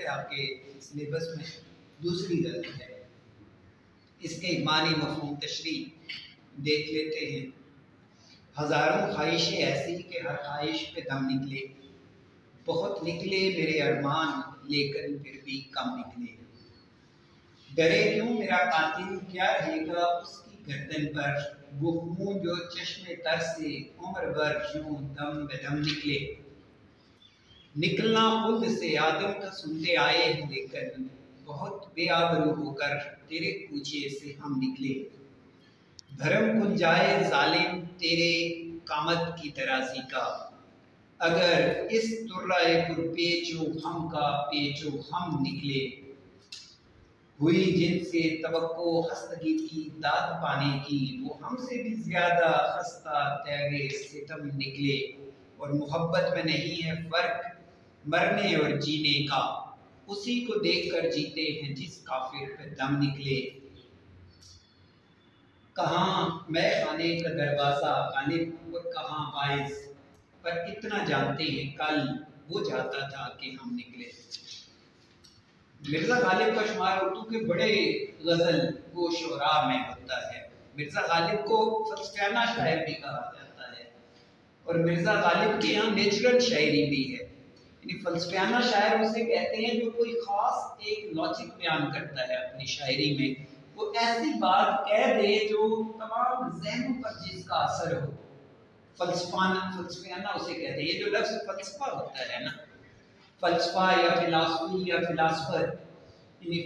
आपके सिलेबस में दूसरी गलती है। इसके मानी मफहूम तशरीह देख लेते हैं। हज़ारों ख्वाहिशें ऐसी कि हर ख्वाहिश पे दम निकले, बहुत निकले मेरे अरमान लेकिन फिर भी कम निकले। डरे क्यों मेरा कातिल क्या रहेगा उसकी गर्दन पर, वो खून जो चश्मे तर से उम्र भर क्यों दम बेदम निकले। निकलना खुद से आदम का सुनते आए हैं लेकिन बहुत बेआबरू होकर तेरे कूचे से हम निकले। धर्म खुल जाए जालिम तेरे कामत की तराजी का, अगर इस तुर्राए पेचो हम का पेचो हम निकले। हुई जिनसे तवक्को हस्तगी की दाद पाने की, वो हमसे भी ज्यादा खस्ता तैरे सितम निकले। और मोहब्बत में नहीं है फर्क मरने और जीने का, उसी को देखकर जीते हैं जिस काफिर पे दम निकले। कहाँ मैं खाने का दरवाजा गालिब और कहाँ वाइज, पर इतना जानते हैं कल वो जाता था कि हम निकले। मिर्जा गालिब का शुमार उर्दू के बड़े गजल को शोरा में होता है। मिर्जा गालिब को फलसफाना शायर भी कहा जाता है और मिर्जा गालिब के यहाँ नेचुरल शायरी भी है। यानी फलसफाना शायर उसे कहते हैं जो कोई खास एक लॉजिक बयान करता है अपनी शायरी में, वो ऐसी बात कह दे जो तमाम ज़हनों पर जिसका असर हो। फलसफाना उसे कहते हैं। ये जो लफ्ज़ फलसफा होता है ना, फलसफा या फिलासफी या फिलासफर, यानी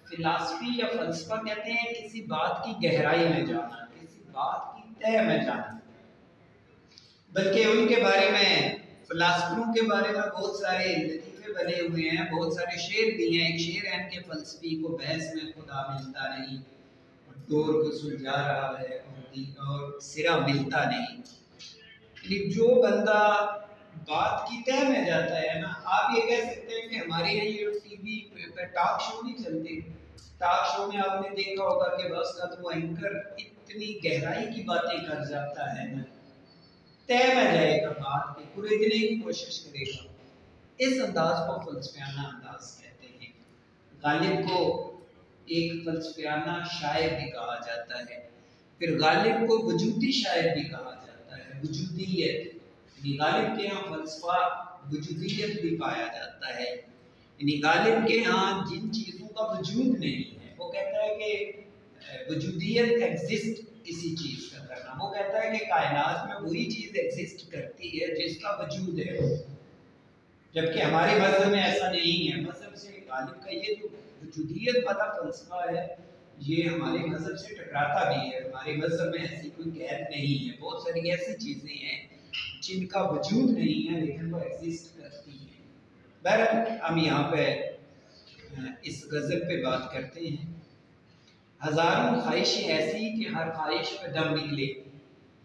फिलासफी या फलसफा कहते हैं किसी बात की गहराई में जाना, किसी बात की तह में जाना। बल्कि उनके बारे में, फिलासफरों के बारे में बहुत सारे लतीफ़े बने हुए हैं, बहुत सारे शेर भी हैं। एक शेर है इनके फलसफी को बहस में खुदा मिलता नहीं, और दौर को सुलझा रहा है और सिरा मिलता नहीं। जो बंदा बात की तह में जाता है ना, आप ये कह सकते हैं कि हमारे यहाँ ये टीवी पे टॉक शो नहीं चलते। टॉक शो में आपने देखा होगा कि बस का तो एंकर इतनी गहराई की बातें कर जाता है ना, तय में जाएगा बात के, पूरे दिन की कोशिश करेगा। इस अंदाज को फलसफाना अंदाज कहते हैं। गालिब को एक फलसफाना शायर भी कहा जाता है। फिर गालिब को वजूदी शायर भी कहा जाता है, वजूदियत। गालिब के यहाँ फलसफा वजूदियत भी पाया जाता है। यानी गालिब के यहाँ जिन चीज़ों का वजूद नहीं है, वो कहता है कि वजूदियत एग्जिस्ट किसी चीज़ का करना। वो कहता है कि कायनात में वही चीज़ एग्जिस्ट करती है जिसका वजूद है, जबकि हमारे मज़हब में ऐसा नहीं है। मज़हब से गालिब का ये जो वजूदियत वाला फलसफा है, ये हमारे मज़हब से टकराता भी है। हमारे मज़हब में ऐसी कोई कैद नहीं है। बहुत सारी ऐसी चीज़ें हैं जिनका वजूद नहीं है लेकिन वो एग्जिस्ट करती हैं। बहरहाल हम यहाँ पे इस गज़ल पे बात करते हैं। हज़ारों ख्वाहिशें ऐसी कि हर ख्वाहिश पे दम निकले,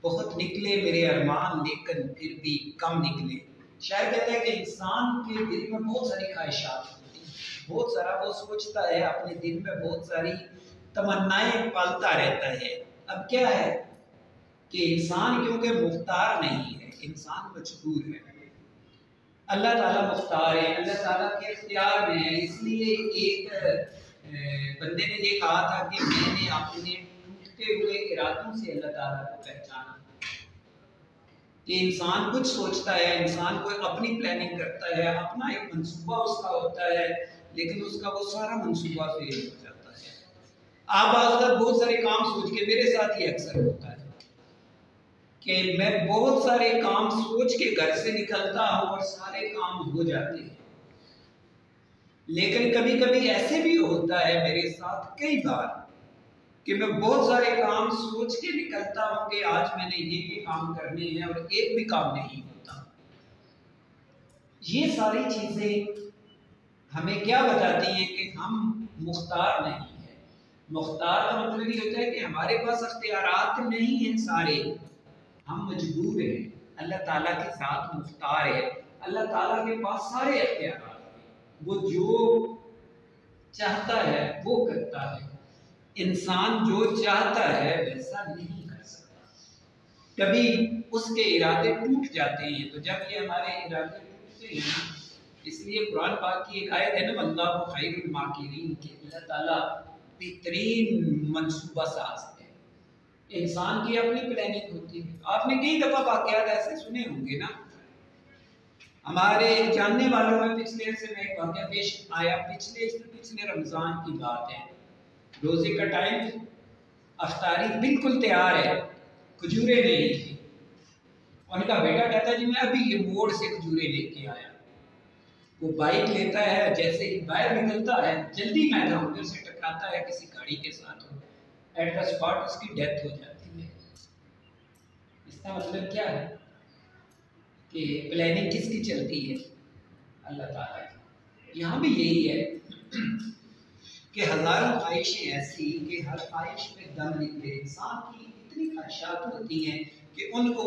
बहुत निकले मेरे अरमान लेकिन फिर भी कम निकले। शायर कहता है कि इंसान के दिल में बहुत सारी ख्वाहिशात होती हैं, बहुत सारा वो सोचता है, अपने दिल में बहुत सारी तमन्नाएं पालता रहता है। अब क्या है कि इंसान क्योंकि मुख्तार नहीं है, इंसान मजबूर है। अल्लाह ताला मुख्तार है, अल्लाह ताला के इख्तियार में है। इसलिए एक बंदे ने ये कहा था कि मैंने अपने टूटते हुए इरादों से अल्लाह ताला को पहचाना। कि इंसान कुछ सोचता है, इंसान कोई अपनी प्लानिंग करता है, अपना एक मंसूबा उसका होता है, लेकिन उसका वो सारा मंसूबा फेल हो जाता है। आप बहुत सारे काम सोच के, मेरे साथ ही अक्सर होता है कि मैं बहुत सारे काम सोच के घर से निकलता हूँ और सारे काम हो जाते हैं। लेकिन कभी कभी ऐसे भी होता है मेरे साथ कई बार कि मैं बहुत सारे काम सोच के निकलता हूँ कि आज मैंने ये काम करने हैं और एक भी काम नहीं होता। ये सारी चीजें हमें क्या बताती हैं कि हम मुख्तार नहीं है। मुख्तार का मतलब ये होता है कि हमारे पास अख्तियारात नहीं हैं सारे, हम मजबूर हैं। अल्लाह ताला के साथ मुख्तार है, अल्लाह ताला के पास सारे अख्तियारात हैं, वो जो चाहता है वो करता है। इंसान जो चाहता है वैसा नहीं कर सकता। कभी उसके इरादे टूट जाते हैं, तो जब ये हमारे इरादे टूटते हैं, इसलिए कुरान पाक की एक आयत है ना, अल्लाहु खैरुल माकिरीन, के अल्लाह ताला बेहतरीन मंसूबा साज है। इंसान की अपनी प्लानिंग होती है। आपने कई दफ़ा वाक़यात ऐसे सुने होंगे ना, हमारे जानने वालों में पिछले से में एक वाक़या पेश आया, पिछले रमज़ान की बात है। रोज़े का टाइम, अफ्तारी बिल्कुल तैयार है, खजूरें नहीं थी। उनका बेटा कहता है जी मैं अभी ये मोड़ से खजूरें लेके आया। वो बाइक लेता है, जैसे ही बाहर निकलता है जल्दी मैदान उधर से टकराता है किसी गाड़ी के साथ, एट द स्पॉट उसकी डेथ हो जाती है। इसका मतलब क्या है कि प्लानिंग किसकी चलती है? अल्लाह ताला की। यहाँ भी यही है कि हज़ारों ख्वाहिशें ऐसी कि हर ख्वाहिश में दम निकले। इंसान की इतनी ख्वाहिशात होती हैं कि उनको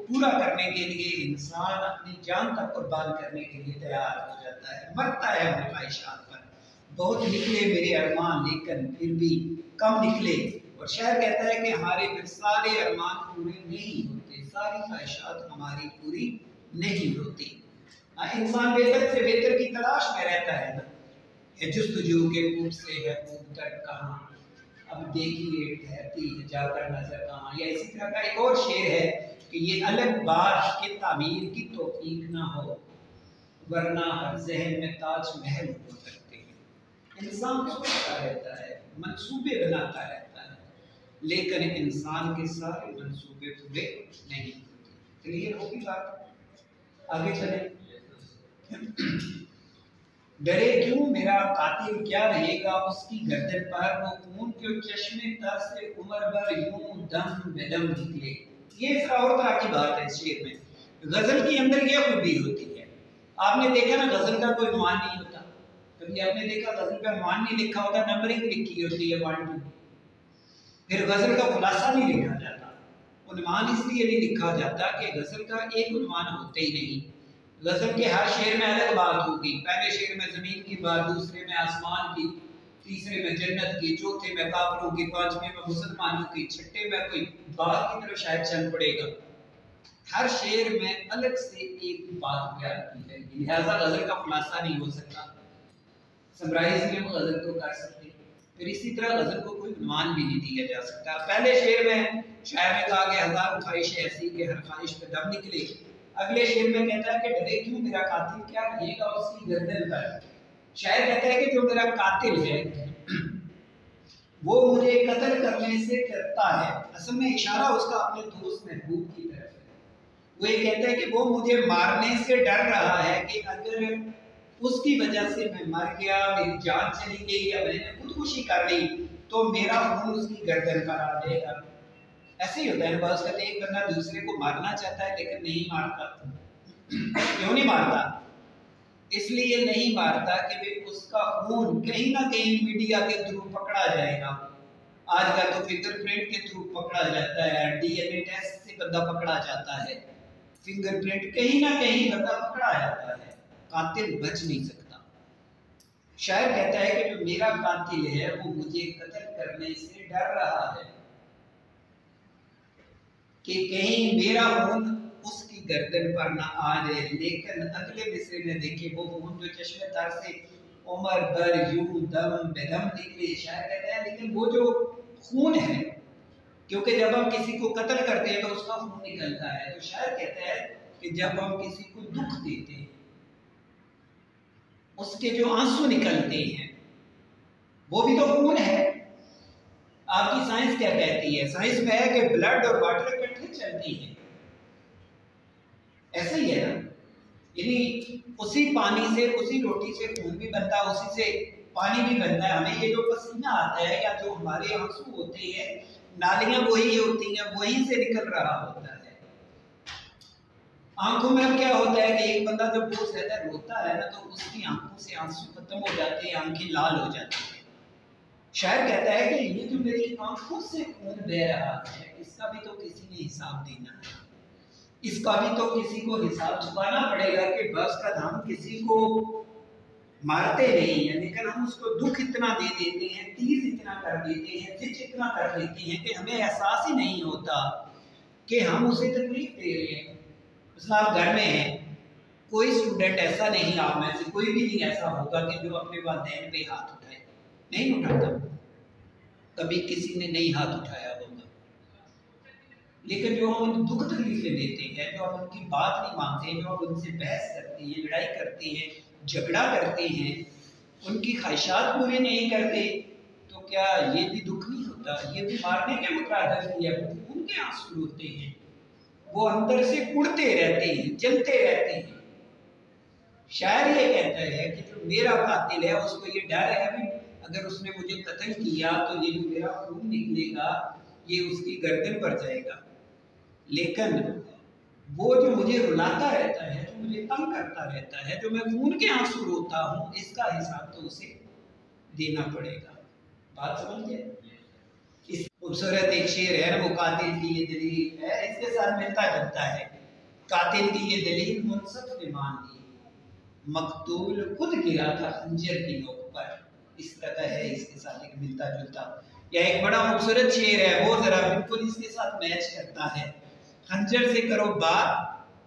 पूरा करने के लिए इंसान अपनी जान तक कुर्बान करने के लिए तैयार हो जाता है, मरता है उन ख्वाहिशात पर। बहुत निकले मेरे अरमान, लेकिन फिर भी कम निकले। और शायर कहता है कि हमारे फिर सारे अरमान पूरे नहीं होते, सारी ख्वाहिशात हमारी पूरी नहीं होती। इंसान बेहतर से बेहतर की तलाश में रहता है ना, जुस्तजू के खूब से है खूब तक कहाँ, अब देखिए ठहरती है जाकर नजर कहाँ। या इसी तरह का एक और शेर है कि ये अलग बात के तामीर की तौफीक ना हो, वरना हर जहन में ताज महल हो सकते हैं। इंसान सोचता रहता है, मंसूबे बनाता रहता है, लेकिन इंसान के सारे मंसूबे पूरे नहीं होते। क्लियर होगी बात? आगे चले। डरे क्यों मेरा कातिल क्या रहेगा उसकी गर्दन पर, वो खून के चश्मे तर से उम्र भर यूं दम बेदम निकले। ये इस और तरह की बात है इस शेर में। गजल के अंदर यह खूबी होती है। आपने देखा ना, गजल का कोई मान नहीं होता। कभी आपने देखा गजल का मान नहीं लिखा होता, नंबरिंग लिखी होती है 1 2। फिर गजल का खुलासा नहीं लिखा जाता। उन्वान इसलिए नहीं लिखा जाता कि गजल का एक उन्वान होते ही नहीं। गजल के हर शेर में अलग बात होगी। पहले शेर में जमीन की बात, दूसरे में आसमान की, तीसरे में जन्नत की, चौथे में काफिरों की, पांचवें में मुसलमानों की, छठे में कोई बात की तरफ शायद चल पड़ेगा। हर शेर में अलग से एक बात बयान की जाएगी, लिहाजा गजल का खुलासा नहीं हो सकता, समराइज नहीं हम गजल को कर सकते। फिर इसी तरह गजल को कोई उन्वान भी नहीं दिया जा सकता। पहले शेर में शायर ने कहा कि हजारों ख्वाहिशें ऐसी कि हर ख्वाहिश पे दम निकले। अगले शेर में कहता है कि डरे क्यों मेरा कातिल क्या रहेगा उसकी गर्दन पर। शायर कहता है कि जो मेरा कातिल है वो मुझे कत्ल करने से डरता है। असल में इशारा उसका अपने दोस्त महबूब की तरफ है। वो ये कहता है कि वो मुझे मारने से डर रहा है कि अगर उसकी वजह से मैं मर गया, मेरी जान चली गई या मैंने खुदकुशी कर ली तो मेरा खून उसकी गर्दन पर आ जाएगा। ऐसे ही होता है बस, कहते एक बंदा दूसरे को मारना चाहता है लेकिन नहीं मारता। क्यों नहीं मारता? इसलिए नहीं मारता कि वे उसका खून कहीं ना कहीं मीडिया के थ्रू पकड़ा जाएगा। आजकल तो फिंगरप्रिंट के थ्रू पकड़ा जाता है, डीएनए टेस्ट से बंदा पकड़ा जाता है, फिंगरप्रिंट कहीं ना कहीं बंदा पकड़ा जाता है, कातिल बच नहीं सकता। शायर कहता है कि जो मेरा कातिल है वो मुझे कत्ल करने से डर रहा है कि कहीं मेरा खून उसकी गर्दन पर ना आ जाए। लेकिन अगले मिसरे में देखिए, वो खून जो चश्मे तर से उमर भर यूं दम बेदम निकले। शायर कहता है लेकिन वो जो खून है, क्योंकि जब हम किसी को कत्ल करते हैं तो उसका खून निकलता है, तो शायर कहता है कि जब हम किसी को दुख देते हैं उसके जो आंसू निकलते हैं वो भी तो खून है। आपकी साइंस क्या कहती है? साइंस में है कि ब्लड और वाटर इकट्ठे चलती हैं। ऐसे ही है ना, यानी उसी पानी से, उसी रोटी से खून भी बनता है, उसी से पानी भी बनता है। हमें ये जो पसीना आता है या जो हमारे आंसू होते हैं, नालियां वही होती हैं, वहीं से निकल रहा होता है। आंखों में क्या होता है कि एक बंदा जब बहुत ज्यादा रोता है ना तो उसकी आंखों से आंसू खत्म हो जाते हैं, आंखें लाल हो जाती है। शायर कहता है कि ये जो मेरी आंखों से खून बह रहा है इसका भी तो किसी ने हिसाब देना है, इसका भी तो किसी को हिसाब चुकाना पड़ेगा कि बस का हम किसी को मारते नहीं है लेकिन हम उसको दुख इतना दे देते हैं, तीर इतना कर देते हैं, जिच इतना कर देते हैं कि हमें एहसास ही नहीं होता कि हम उसे तकलीफ दे रहे हैं। आप घर में हैं, कोई स्टूडेंट ऐसा नहीं, आप में से कोई भी नहीं ऐसा होगा कि जो अपने वालिदैन पे हाथ उठाए, नहीं उठाता, कभी किसी ने नहीं हाथ उठाया होगा। लेकिन जो हम उनको दुख तकलीफें देते हैं, जो हम उनकी बात नहीं मानते, जो हम उनसे बहस करते हैं, लड़ाई करते हैं, झगड़ा करते हैं, उनकी ख्वाहिशात पूरी नहीं करते, तो क्या ये भी दुख नहीं होता? ये भी मारने के मुतरादिफ है, उनके आंसू होते हैं, वो अंदर से उड़ते रहते हैं, जलते रहते हैं। शायर ये कहता है कि जो मेरा कातिल है उसको ये डर है भी अगर उसने मुझे कत्ल किया तो ये जो मेरा खून निकलेगा ये उसकी गर्दन पर जाएगा, लेकिन वो जो मुझे रुलाता रहता है, जो मुझे तंग करता रहता है, जो मैं खून के आंसू रोता हूँ, इसका हिसाब तो उसे देना पड़ेगा। बात समझिए। इस खूबसूरत एक शेर है ना, वो कातिल की ये दलील है, इसके साथ मिलता जुलता है। कातिल की ये दलील मुनसफ ने मान ली, मकतूल खुद गिरा था खंजर की नोक पर। इस तरह है, इसके साथ एक मिलता जुलता। यह एक बड़ा खूबसूरत शेर है, वो जरा बिल्कुल इसके साथ मैच करता है। खंजर से करो बात,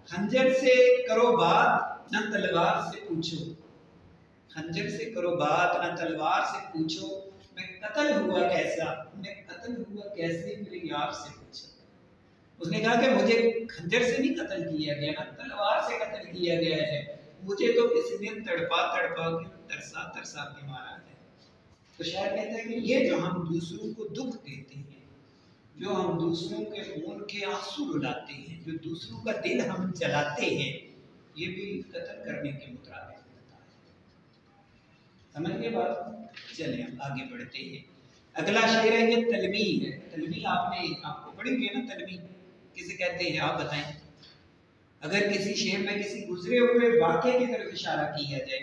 खंजर से करो बात, न तलवार से पूछो। खंजर से करो बात, न तलवार से पूछो, मैं कत्ल हुआ कैसा, मैं कत्ल हुआ कैसे मेरे यार से पूछो। उसने कहा कि मुझे खंजर से नहीं कत्ल किया गया, ना तलवार से कत्ल किया गया है, मुझे तो किसी ने तड़पा तड़पा के तरसा तरसा के मारा है। तो शायर कहता है कि ये जो हम दूसरों को दुख देते हैं, जो हम दूसरों के खून के आंसू रुलाते हैं, जो दूसरों का दिल हम जलाते हैं, ये भी कत्ल करने के मुताबिक होता है। समझ गए बात? चलिए आगे बढ़ते हैं। अगला शेर है, ये तलमी है। तलमी आपको पढ़ी हुई है ना? तलमी किसे कहते हैं आप बताएं? अगर किसी शेर में किसी गुजरे हुए वाक़े की तरफ इशारा किया जाए,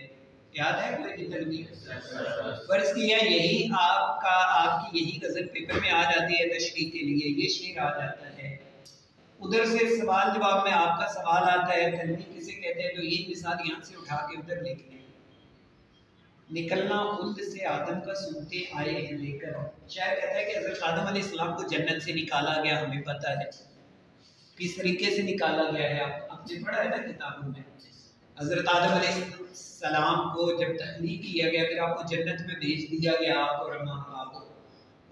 याद है कोई की तलमी? फर्ज किया यही आपकी यही गजल पेपर में आ जाती है तशरीह के लिए, ये शेर आ जाता है, उधर से सवाल जवाब में आपका सवाल आता है, तलमी किसे कहते हैं, तो ये मिसाल यहाँ से उठा के उधर लिख लें। निकलना खुल्द से आदम का सुनते आए हैं लेकर। शायर कहता है कि हज़रत आदम अलैहिस्सलाम को जन्नत से निकाला गया, हमें पता है किस तरीके से निकाला गया है, आपने पढ़ा है ना किताबों में। हज़रत आदम अलैहिस्सलाम को जब तख्लीक किया गया, फिर आपको जन्नत में भेज दिया गया, आपको और हवा को,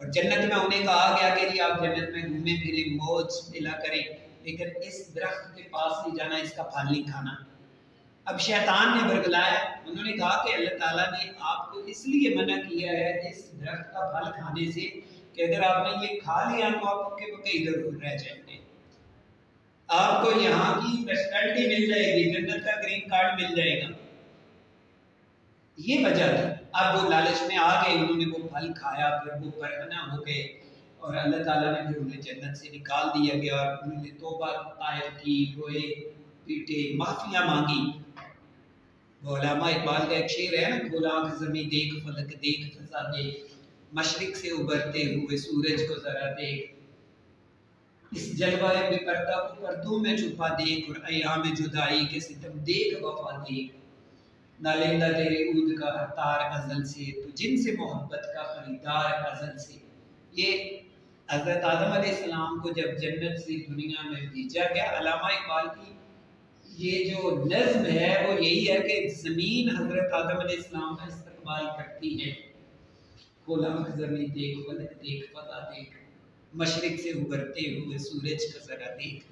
और जन्नत में उन्हें कहा गया कि जी आप जन्नत में घूमे फिरे, मौज मिला करें, लेकिन इस दरख्त के पास नहीं जाना, इसका फल नहीं खाना। अब शैतान ने बरगलाया, उन्होंने कहा कि अल्लाह ताला ने आपको इसलिए मना किया है इस दरख्त का फल खाने से कि अगर आपने ये खा लिया तो आप पक्के पक्के इधर रह जाएंगे, आपको यहाँ की नेशनलिटी मिल जाएगी, जन्नत का ग्रीन कार्ड मिल जाएगा। ये वजह थी। अब वो लालच में आ गए, उन्होंने वो फल खाया, फिर वो बरहना हो गए और अल्लाह ताला ने फिर उन्हें जन्नत से निकाल दिया गया और उन्होंने तौबा तायब की, रोए पीटे, माफिया मांगी। वो अल्लामा इकबाल का एक शेर है ना, खोला आँख ज़मीं देख, फलक देख, फज़ा देख, मशरिक से उभरते हुए सूरज को जरा देख, इस जलवाए बेपर्दा को पर्दों में छुपा देख, और अयाम जुदाई के सितम देख, वफा देख, नालिंदा तेरे ऊद का हतार अज़ल से, तो जिनसे मोहब्बत का खरीदार अज़ल से। ये हज़रत आदम अलैहिस्सलाम को जब जन्नत से दुनिया में भेजा गया, अल्लामा इकबाल की ये जो नज़्म है वो यही है कि ज़मीन हज़रत आदम अलैहिस्सलाम का इस्तकबाल करती है। खोला ज़मीन देख, फलक देख, फज़ा देख, मशरिक से उभरते हुए सूरज का ज़रा देख।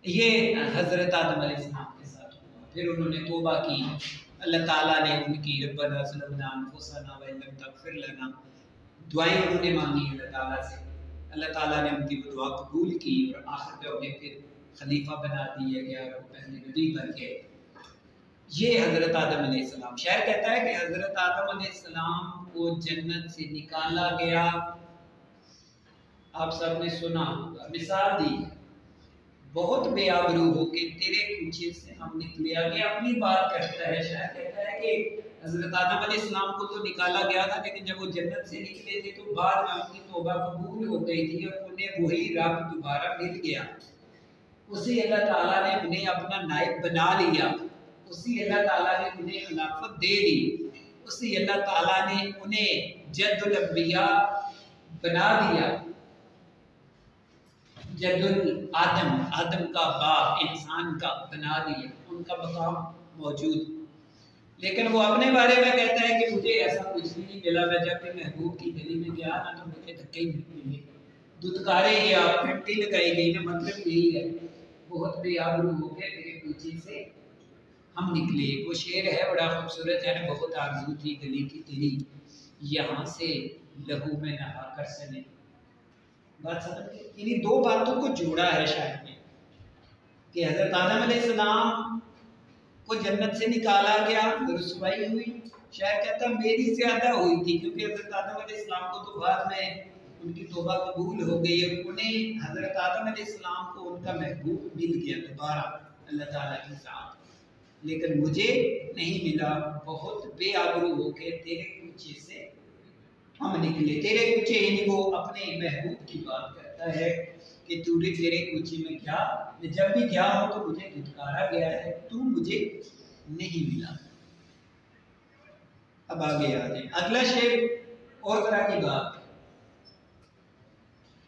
ये हज़रत आदम अलैहिस्सलाम के साथ हुआ। फिर उन्होंने तौबा की, अल्लाह ताला ने उनकी रब्बना ज़लमना अनफुसना व इन लम तग़फिर लना, दुआएं उन्होंने मांगी अल्लाह ताला से, अल्लाह ताला ने उनकी दुआ कबूल की और आखिर में उन्हें फिर खलीफा बना दिया गया और पहले नबी बन गए। ये हज़रत आदम अलैहिस्सलाम। शायर कहता है कि हज़रत आदम अलैहिस्सलाम को जन्नत से निकाला गया। आप सबने सुना, मिसाल दी, बहुत बेआबरू हो के तेरे पीछे से हम निकले आगे, अपनी बात करता है। शायर कहता है कि हज़रत आदम अलैहिस्सलाम को तो निकाला गया था, लेकिन जब वो जन्नत से निकले थे तो बाद में उनकी तौबा कबूल हो गई थी और उन्हें वही रब दोबारा मिल गया। उसी अल्लाह ताला ने उन्हें अपना नायब बना लिया, उसी अल्लाह ताला ने उन्हें खिलाफत दे दी, उसी अल्लाह ताला ने उन्हें जद्दुल अंबिया बना दिया, जद्दुल आदम, आदम का बाप, इंसान का बना दिया, उनका मकाम मौजूद। लेकिन वो अपने बारे में कहता है कि मुझे ऐसा कुछ भी नहीं मिला, मैं जब भी महबूब की गली में गया ना तो मुझे धक्के ही मिले, दुत्कारे गया, घंटी लगाई गई ना, मतलब यही है बहुत बेआबरू हो गए तेरे पीछे से हम निकले। वो शेर है बड़ा खूबसूरत है ना, बहुत आरज़ू थी गली की तेरी, यहाँ से लहू में नहा कर चले। बात समझ? इन्हीं दो बातों को जोड़ा है शायद में कि हजरत आदम अलैहिस्सलाम को जन्नत से निकाला गया, रुसवाई हुई। शायद कहता मेरी ज्यादा हुई थी, क्योंकि हजरत आदम अलैहिस्सलाम को तो बाद में उनकी तौबा कबूल हो गई और उन्हें हजरत आदम अलैहिस्सलाम को उनका महबूब मिल गया दोबारा अल्लाह ताला के साथ, लेकिन मुझे नहीं मिला। बहुत बेआबरू होके तेरे कूचे से हम निकले। तेरे कूचे यानी वो अपने महबूब की बात करता है कि तूने तेरे कूचे में क्या, मैं जब भी गया हूं तो मुझे धुतकारा गया है, तू मुझे नहीं मिला। अब आगे आ जाए अगला शेर और तरह की बात,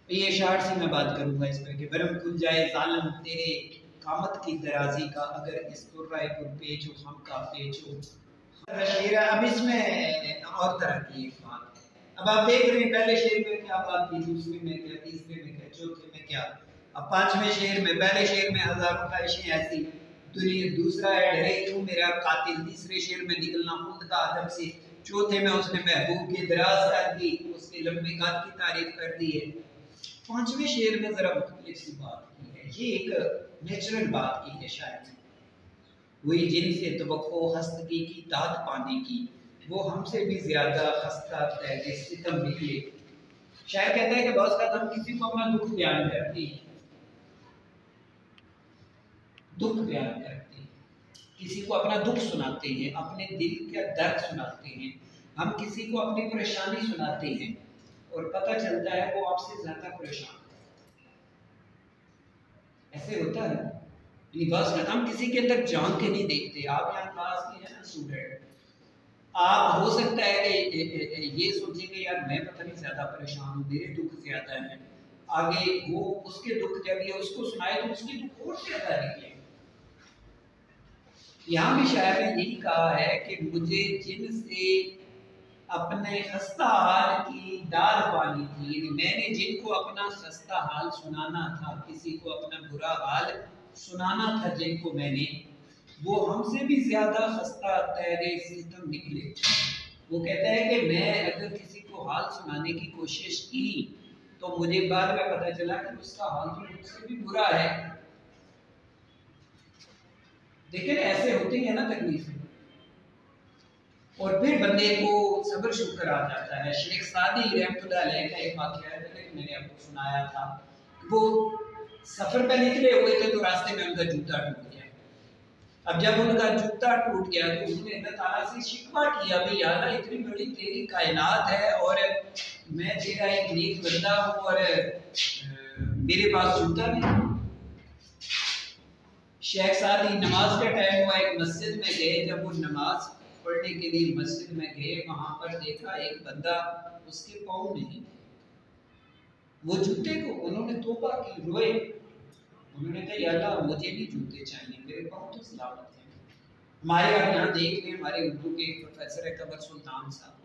ये शार से मैं बात करूंगा इस पर कि बरम खुल जाए जालिम तेरे कामत की दराजी का, अगर इस तुर्राए पर पेचो हम का पेचो। शेर अब इसमें और तरह की एक बात। अब आप देख रहे हैं पहले शेर में क्या बात थी, दूसरे में क्या, तीसरे में क्या, चौथे में क्या, अब पांचवें शेर में, पहले शेर में हजारों ख्वाहिशें ऐसी, दूसरा है डरे क्यों मेरा कातिल, तीसरे शेर में निकलना खुद का आदम से, चौथे में उसने महबूब की दराज कर दी, उसके लंबे कद की तारीफ कर दी है, पांचवें शेर में जरा मुख्तलिफ सी बात की है। ये एक नेचुरल बात की है शायद, वही जिनसे तवक्को हस्तगी की दाद पाने की, वो हमसे भी ज्यादा खस्ता तैगे सितम निकले। शायद कहता है कि बहुत का हम किसी को अपना दुख बयान करते हैं, दुख बयान करते हैं, किसी को अपना दुख सुनाते हैं, अपने दिल का दर्द सुनाते हैं, हम किसी को अपनी परेशानी सुनाते हैं और पता चलता है वो आपसे ज्यादा परेशान है। ऐसे होता है बस हम किसी के अंदर जान के नहीं देखते। आप यहाँ क्लास के हैं ना स्टूडेंट, आप हो सकता है कि ये सोचें कि यार मैं पता नहीं ज्यादा परेशान हूँ, मेरे दुख ज्यादा है, आगे वो उसके दुख जब ये उसको सुनाए तो उसके दुख और ज्यादा निकले। यहाँ भी शायर ने यही कहा है कि मुझे जिनसे अपने खस्ता हाल की दाद पानी थी, यानी मैंने जिनको अपना खस्ता हाल सुनाना था, किसी को अपना बुरा हाल सुनाना था जिनको मैंने, वो हमसे भी ज्यादा खस्ता तैरे सितम निकले। वो कहता है कि मैं अगर किसी को हाल सुनाने की कोशिश की तो मुझे बाद में पता चला कि उसका हाल तो मुझसे भी बुरा है। लेकिन ऐसे होती है ना तकलीफें, और फिर बंदे को सब्र शुक्र आ जाता है। शेख सादी रहमतुल्लाह अलैह का एक वाक़या है, मैंने आपको सुनाया था, वो सफर पे निकले हुए थे तो रास्ते में उनका जूता टूट गया। अब जब उनका जूता टूट गया तो उन्होंने अल्लाह ताला से शिकवा किया, भाई अल्लाह इतनी बड़ी तेरी कायनात है और मैं तेरा एक नेक बंदा हूँ और मेरे पास जूता नहीं। शेख सादी नमाज का टाइम हुआ, एक मस्जिद में गए, जब वो नमाज पढ़ने के लिए मस्जिद में गए, वहां पर देखा एक बंदा उसके पाँव नहीं, वो जूते को उन्होंने तौबा की, रोए, उन्होंने कहा अल्लाह मुझे भी जूते चाहिए, मेरे पाँव तो सलामत है। हमारे यहाँ देख लें, हमारे उर्दू के प्रोफेसर है कमर सुल्तान साहब,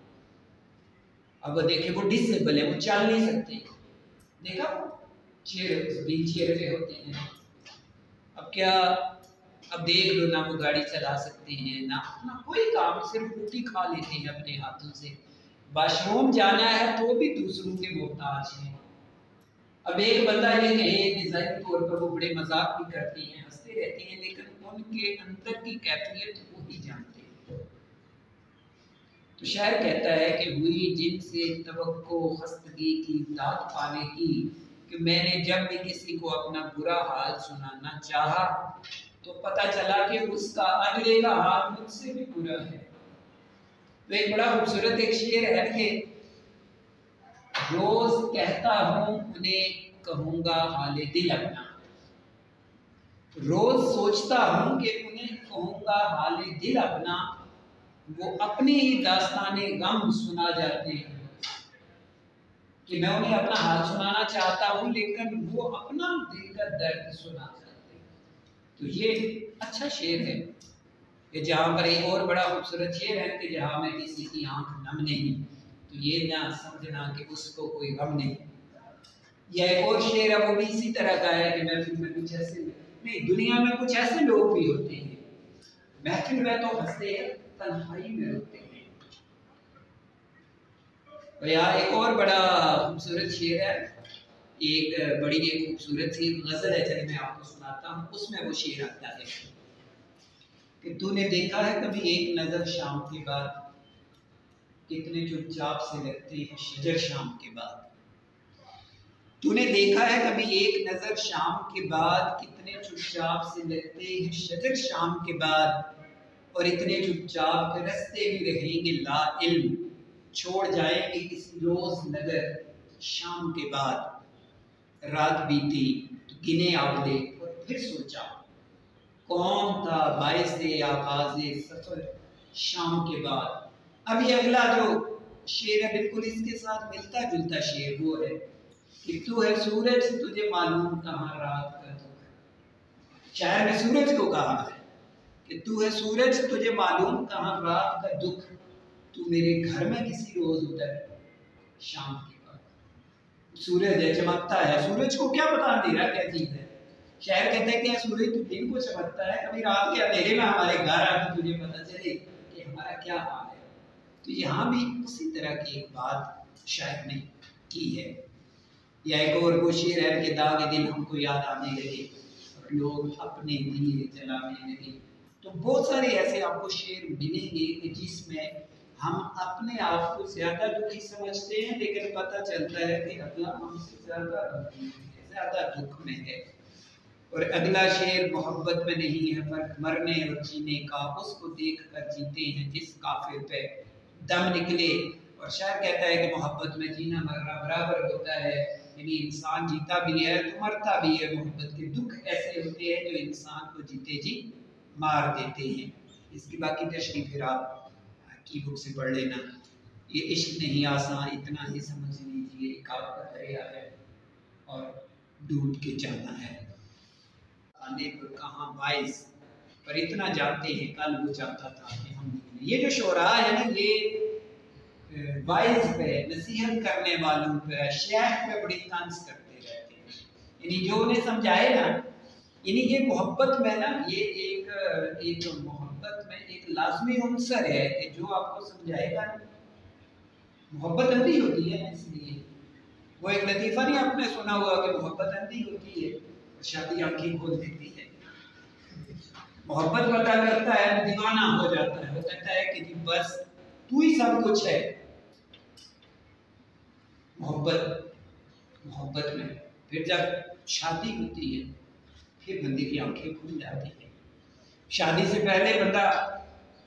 अब वो देखे वो डिसेबल है, वो चल नहीं सकते, देखा चेयर व्हील चेयर पे होते हैं। अब क्या, अब देख लो ना वो गाड़ी चला सकते हैं ना कोई काम, सिर्फ रोटी खा लेते हैं अपने हाथों से, वॉशरूम जाना है तो भी दूसरों के मोहताज हैं। अब एक बंदा ये कहे कि ज़ाहिर तौर पर वो बड़े मजाक भी करती हैं, हंसते रहते हैं, लेकिन उनके अंदर की कैफियत वो ही जानते हैं। तो शायर कहता है कि हुई जिनसे तवक्को खस्तगी की दाद पाने की, कि मैंने जब भी किसी को अपना बुरा हाल सुनाना चाहा तो पता चला कि उसका अगले का हाल मुझसे भी बुरा है। तो एक बड़ा खूबसूरत एक शेर है कि रोज कहता हूँ उन्हें कहूंगा हाले दिल अपना, रोज सोचता हूँ कि उन्हें कहूंगा हाले दिल अपना, वो अपनी ही दास्ताने गम सुना जाते हैं। कि मैं उन्हें अपना हाल सुनाना चाहता हूँ लेकिन वो अपना दिल का दर्द सुना चाहते हैं। तो ये अच्छा शेर है कि जहाँ पर एक और बड़ा खूबसूरत शेर है कि जहाँ में किसी की आंख नम नहीं, तो ये ना समझना कि उसको कोई गम नहीं। या एक और शेर है वो भी इसी तरह का है कि महफिल में कुछ ऐसे नहीं, दुनिया में कुछ ऐसे लोग भी होते हैं महफिल में तो हंसते हैं, तन्हाई में रोते हैं। तो यार एक और बड़ा खूबसूरत शेर है, एक बड़ी एक खूबसूरत सी गजल है, चलिए मैं आपको सुनाता हूँ। उसमें वो शेर आता है कि तूने देखा है कभी एक नजर शाम के बाद, कितने चुपचाप से लगते हैं शजर शाम के बाद। तूने देखा है कभी एक नजर शाम के बाद, कितने चुपचाप से लगते हैं शजर शाम के बाद। और इतने चुपचाप के रास्ते भी रहेंगे ला इल्म, छोड़ जाएंगे किसी रोज नगर शाम के बाद। रात बीती तो गिने आवले और फिर सोचा, कौन था बाइसे आगाज़े सफर शाम के बाद। अब ये अगला जो शेर है बिल्कुल इसके साथ मिलता जुलता शेर वो है कि तू है सूरज तुझे मालूम कहाँ रात का दुख। शायर ने सूरज को कहा है कि तू है सूरज तुझे मालूम कहाँ रात का दुख। तू मेरे घर में किसी रोज उतर शाम के बाद। सूरज है चमकता है, सूरज को क्या पता अंधेरा क्या चीज है। शायर कहते हैं कि सूरज तो दिन को चमकता है, कभी रात के अंधेरे में हमारे घर आके तुझे पता चले कि हमारा क्या हाल है। तो यहाँ भी उसी तरह की एक बात शायर ने की है। या एक और वो शेर है कि दाग दिल हमको याद आने लगे और लोग अपने दिए जलाने लगे। तो बहुत सारे ऐसे आपको शेर मिलेंगे कि जिसमें हम अपने आप को ज्यादा दुखी समझते हैं, लेकिन पता चलता है कि अगला हमसे ज्यादा दुख में है। और अगला शेर मोहब्बत में नहीं है फर्क मरने और जीने का, उसको देख कर जीते हैं जिस काफिर पे दम निकले। और शायर कहता है कि मोहब्बत में जीना मरना बराबर होता है, यानी इंसान जीता भी है तो मरता भी है। मोहब्बत के दुख ऐसे होते हैं जो इंसान को जीते जी मार देते हैं। इसकी बाकी तशरीह फिर आप की बुक से पढ़ लेना। ये इश्क नहीं आसान इतना ही समझ लीजिए, एक आपका दरिया है और डूब के जाना है। आने पर कहाँ बाइस पर इतना जाते हैं, कल वो चाहता था कि हम। ये जो शोरा है ना, ये वाइज पे नसीहत करने वालों पे शेख पे बड़ी तंज करते रहते हैं, यानी जो उन्हें समझाए ना, यानी ये मोहब्बत में ना ये एक मोहब्बत में एक लाजमी अंसर है कि जो आपको समझाएगा। मोहब्बत अंधी होती है, इसलिए वो एक लतीफ़ा नहीं आपने सुना हुआ कि मोहब्बत अंधी होती है और शादी आंखें खोल देती है। मोहब्बत पता करता है दीवाना हो जाता है, वो कहता है कि जी बस तू ही सब कुछ है। मोहब्बत में फिर जब शादी होती है फिर बंदे की आंखें खुल जाती है। शादी से पहले बंदा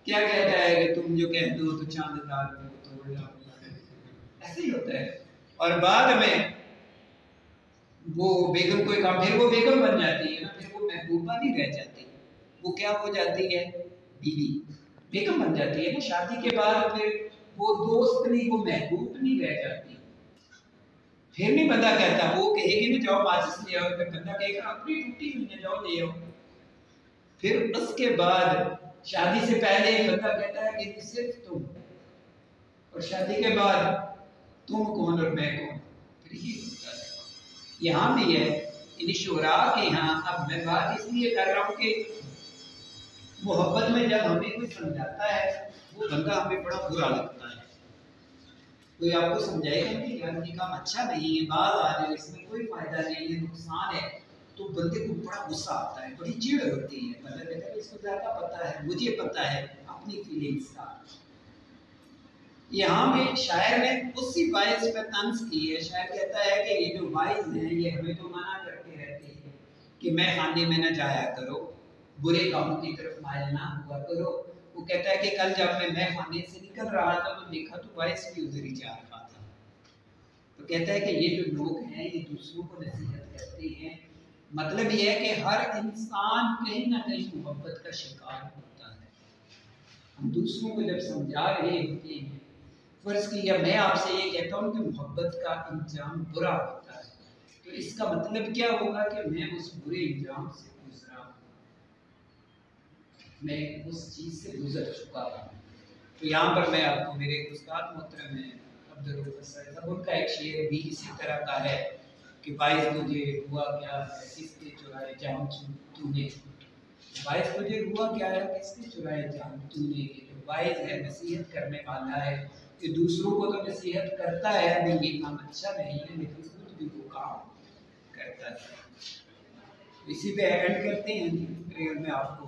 क्या कहता है कि तुम जो कह दो तो चांददार को तोड़ लाओ, ऐसे ही होता है। और बाद में वो बेगम कोई काम, फिर वो बेगम बन जाती है ना, फिर वो महबूबा नहीं रह जाती, वो क्या हो जाती है, बीवी। बेगम बन जाती है ना शादी के बाद, फिर वो दोस्त नहीं वो महबूब नहीं रह जाती। फिर नहीं बंदा कहता, वो कहेगी ना जाओ माचिस ले आओ, फिर बंदा कहेगा अपनी टूटी हुई है जाओ ले आओ। फिर उसके बाद शादी से पहले बंदा कहता है कि सिर्फ तुम, और शादी के बाद तुम कौन और मैं कौन। फिर ये होता है। यहाँ भी है इन शुरा के यहाँ। अब मैं बात इसलिए कर रहा हूँ कि मोहब्बत में जब हमें कोई समझाता है वो बंदा हमें बड़ा बुरा लगता है। कोई आपको समझाएगा कि यार ये काम अच्छा नहीं है, बात आ रही है, इसमें कोई फायदा नहीं है, नुकसान है, तो बंदे को बड़ा गुस्सा आता है, बड़ी चिढ़ होती है। बंदा कहता है इसको ज़्यादा पता है, मुझे पता है अपनी फीलिंग्स का। यहाँ में शायर ने उसी वाइज पे तंज की है। शायर कहता है कि ये जो वाइज हैं ये हमें तो मना करते रहते हैं कि मैं खाने में न जाया करो, बुरे कामों की तरफ मायल ना हुआ करो। वो कहता है कि कल जब मैं खाने से निकल रहा था तो देखा तो वाइस भी उधर ही जा रहा था। तो कहता है कि ये जो लोग हैं ये दूसरों को नसीहत करते हैं, मतलब ये है कि हर इंसान कहीं ना कहीं मोहब्बत का शिकार होता है। हम दूसरों को जब समझा रहे होते हैं, फर्ज किया मैं आपसे ये कहता हूँ कि मोहब्बत का इंजाम बुरा होता है, तो इसका मतलब क्या होगा कि मैं उस बुरे इंजाम से गुजरा हूँ। मैं उस चीज़ से गुजर चुका हूँ। तो यहाँ पर मैं आपको मेरे एक उस्ताद मोहतरम हैं अब्दुल रऊफ साहब, उनका एक शेर भी इसी तरह का है कि बाइस तुझे हुआ क्या है किसके चुराए जाम तूने, बाइस तुझे हुआ क्या है किसके चुराए जाम तूने। जो बाइस है नसीहत करने वाला है, कि दूसरों को तो नसीहत करता है, नहीं ये काम अच्छा नहीं है, लेकिन खुद भी वो काम करता है। इसी पे एंड करते हैं प्रेयर में आपको